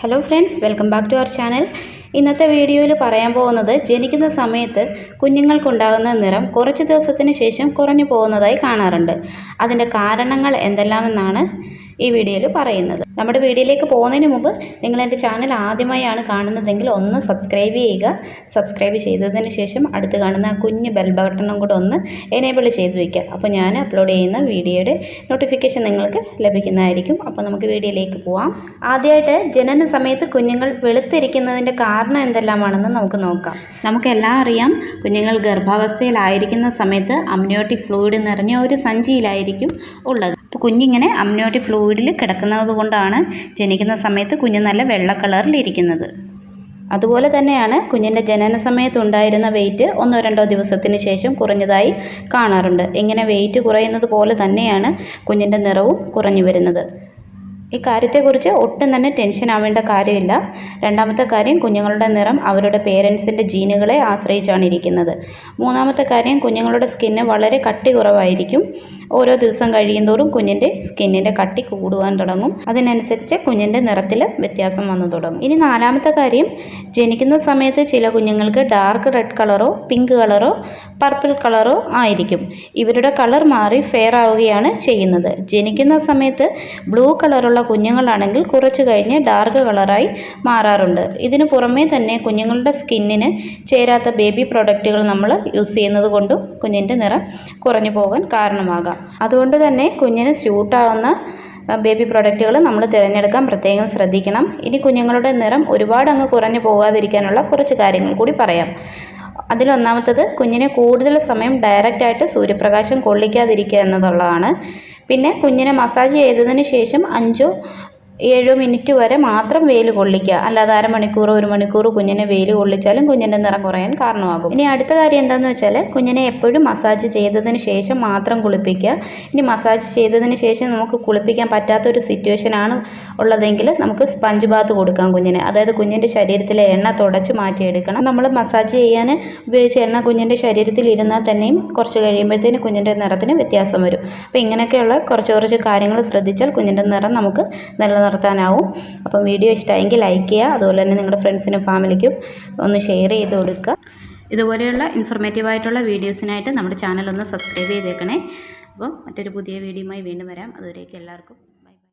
Hello friends, welcome back to our channel. ഇന്നത്തെ വീഡിയോയിൽ പറയാൻ പോകുന്നത് ജനിക്കുന്ന സമയത്ത് കുഞ്ഞുങ്ങൾക്കുണ്ടാകുന്ന നിറം കുറച്ച് ദിവസത്തിന് ശേഷം കുറഞ്ഞു പോകുന്നതായി കാണാറുണ്ട്. അതിൻ്റെ കാരണങ്ങൾ എന്തെല്ലാമെന്നാണ് ഈ വീഡിയോയിൽ പറയുന്നത്. നമ്മുടെ വീഡിയോയിലേക്ക് പോകുന്നതിന് മുമ്പ് നിങ്ങൾ എൻ്റെ ചാനൽ ആദ്യമായാണ് കാണുന്നതെങ്കിൽ ഒന്ന് സബ്സ്ക്രൈബ് ചെയ്യുക. സബ്സ്ക്രൈബ് ചെയ്തതിന് ശേഷം അടുത്ത് കാണുന്ന ആ കുഞ്ഞ് ബെൽ ബട്ടണും കൂടെ ഒന്ന് എനേബിൾ ചെയ്ത് വയ്ക്കുക. അപ്പോൾ ഞാൻ അപ്ലോഡ് ചെയ്യുന്ന വീഡിയോയുടെ നോട്ടിഫിക്കേഷൻ നിങ്ങൾക്ക് ലഭിക്കുന്നതായിരിക്കും. അപ്പോൾ നമുക്ക് വീഡിയോയിലേക്ക് പോവാം. ആദ്യമായിട്ട് ജനന സമയത്ത് കുഞ്ഞുങ്ങൾ വെളുത്തിരിക്കുന്നതിൻ്റെ കാരണം എന്തെല്ലാമാണെന്ന് നമുക്ക് നോക്കാം. നമുക്കെല്ലാം അറിയാം, കുഞ്ഞുങ്ങൾ ഗർഭാവസ്ഥയിലായിരിക്കുന്ന സമയത്ത് അമ്നിയോട്ടിക് ഫ്ലൂയിഡ് നിറഞ്ഞ ഒരു സഞ്ചിയിലായിരിക്കും ഉള്ളത്. അപ്പോൾ കുഞ്ഞിങ്ങനെ അമ്നിയോട്ടിക് ഫ്ലൂയിഡിൽ കിടക്കുന്നത് കൊണ്ടാണ് ജനിക്കുന്ന സമയത്ത് കുഞ്ഞ് നല്ല വെള്ള കളറിലിരിക്കുന്നത്. അതുപോലെ തന്നെയാണ് കുഞ്ഞിൻ്റെ ജനന സമയത്തുണ്ടായിരുന്ന വെയിറ്റ് 1-2 ദിവസത്തിന് ശേഷം കുറഞ്ഞതായി കാണാറുണ്ട്. ഇങ്ങനെ വെയിറ്റ് കുറയുന്നത് പോലെ തന്നെയാണ് കുഞ്ഞിൻ്റെ നിറവും കുറഞ്ഞു വരുന്നത്. ഈ കാര്യത്തെക്കുറിച്ച് ഒട്ടും തന്നെ ടെൻഷൻ ആവേണ്ട കാര്യമില്ല. രണ്ടാമത്തെ കാര്യം, കുഞ്ഞുങ്ങളുടെ നിറം അവരുടെ പേരൻസിൻ്റെ ജീനുകളെ ആശ്രയിച്ചാണ് ഇരിക്കുന്നത്. മൂന്നാമത്തെ കാര്യം, കുഞ്ഞുങ്ങളുടെ സ്കിന്ന് വളരെ കട്ടി കുറവായിരിക്കും. ഓരോ ദിവസം കഴിയുന്തോറും കുഞ്ഞിൻ്റെ സ്കിന്നിൻ്റെ കട്ടി കൂടുവാൻ തുടങ്ങും. അതിനനുസരിച്ച് കുഞ്ഞിൻ്റെ നിറത്തിൽ വ്യത്യാസം വന്നു തുടങ്ങും. ഇനി നാലാമത്തെ കാര്യം, ജനിക്കുന്ന സമയത്ത് ചില കുഞ്ഞുങ്ങൾക്ക് ഡാർക്ക് റെഡ് കളറോ പിങ്ക് കളറോ പർപ്പിൾ കളറോ ആയിരിക്കും. ഇവരുടെ കളർ മാറി ഫെയർ ആവുകയാണ് ചെയ്യുന്നത്. ജനിക്കുന്ന സമയത്ത് ബ്ലൂ കളറുള്ള കുഞ്ഞുങ്ങളാണെങ്കിൽ കുറച്ച് കഴിഞ്ഞ് ഡാർക്ക് കളറായി മാറാറുണ്ട്. ഇതിനു പുറമേ തന്നെ കുഞ്ഞുങ്ങളുടെ സ്കിന്നിന് ചേരാത്ത ബേബി പ്രൊഡക്റ്റുകൾ നമ്മൾ യൂസ് ചെയ്യുന്നത് കൊണ്ടും കുഞ്ഞിൻ്റെ നിറം കുറഞ്ഞു പോകാൻ കാരണമാകാം. അതുകൊണ്ട് തന്നെ കുഞ്ഞിന് സ്യൂട്ടാവുന്ന ബേബി പ്രൊഡക്റ്റുകൾ നമ്മൾ തിരഞ്ഞെടുക്കാൻ പ്രത്യേകം ശ്രദ്ധിക്കണം. ഇനി കുഞ്ഞുങ്ങളുടെ നിറം ഒരുപാട് അങ്ങ് കുറഞ്ഞു പോകാതിരിക്കാനുള്ള കുറച്ച് കാര്യങ്ങൾ കൂടി പറയാം. അതിലൊന്നാമത്തത്, കുഞ്ഞിനെ കൂടുതൽ സമയം ഡയറക്റ്റായിട്ട് സൂര്യപ്രകാശം കൊള്ളിക്കാതിരിക്കുക എന്നതുള്ളതാണ്. പിന്നെ കുഞ്ഞിനെ മസാജ് ചെയ്തതിന് ശേഷം 5-7 മിനിറ്റ് വരെ മാത്രം വെയിൽ കൊള്ളിക്കുക. അല്ലാതെ 1/2 മണിക്കൂർ 1 മണിക്കൂർ കുഞ്ഞിനെ വെയിൽ കൊള്ളിച്ചാലും കുഞ്ഞിൻ്റെ നിറം കുറയാൻ കാരണമാകും. ഇനി അടുത്ത കാര്യം എന്താണെന്ന് വെച്ചാൽ, കുഞ്ഞിനെ എപ്പോഴും മസാജ് ചെയ്തതിന് ശേഷം മാത്രം കുളിപ്പിക്കുക. ഇനി മസാജ് ചെയ്തതിന് ശേഷം നമുക്ക് കുളിപ്പിക്കാൻ പറ്റാത്തൊരു സിറ്റുവേഷനാണ് ഉള്ളതെങ്കിൽ നമുക്ക് സ്പഞ്ച് ബാത്ത് കൊടുക്കാം കുഞ്ഞിന്. അതായത് കുഞ്ഞിൻ്റെ ശരീരത്തിലെ എണ്ണ തുടച്ച് മാറ്റിയെടുക്കണം. നമ്മൾ മസാജ് ചെയ്യാൻ ഉപയോഗിച്ച എണ്ണ കുഞ്ഞിൻ്റെ ശരീരത്തിൽ ഇരുന്നാൽ തന്നെയും കുറച്ച് കഴിയുമ്പോഴത്തേന് കുഞ്ഞിൻ്റെ നിറത്തിന് വ്യത്യാസം വരും. അപ്പോൾ ഇങ്ങനെയൊക്കെയുള്ള കുറച്ച് കാര്യങ്ങൾ ശ്രദ്ധിച്ചാൽ കുഞ്ഞിൻ്റെ നിറം നമുക്ക് നിർത്താനാവും. അപ്പം വീഡിയോ ഇഷ്ടമായെങ്കിൽ ലൈക്ക് ചെയ്യുക. അതുപോലെ തന്നെ നിങ്ങളുടെ ഫ്രണ്ട്സിനും ഫാമിലിക്കും ഒന്ന് ഷെയർ ചെയ്ത് കൊടുക്കുക. ഇതുപോലെയുള്ള ഇൻഫർമേറ്റീവായിട്ടുള്ള വീഡിയോസിനായിട്ട് നമ്മുടെ ചാനൽ ഒന്ന് സബ്സ്ക്രൈബ് ചെയ്തേക്കണേ. അപ്പോൾ മറ്റൊരു പുതിയ വീഡിയോയുമായി വീണ്ടും വരാം. അതുവരേക്കും എല്ലാവർക്കും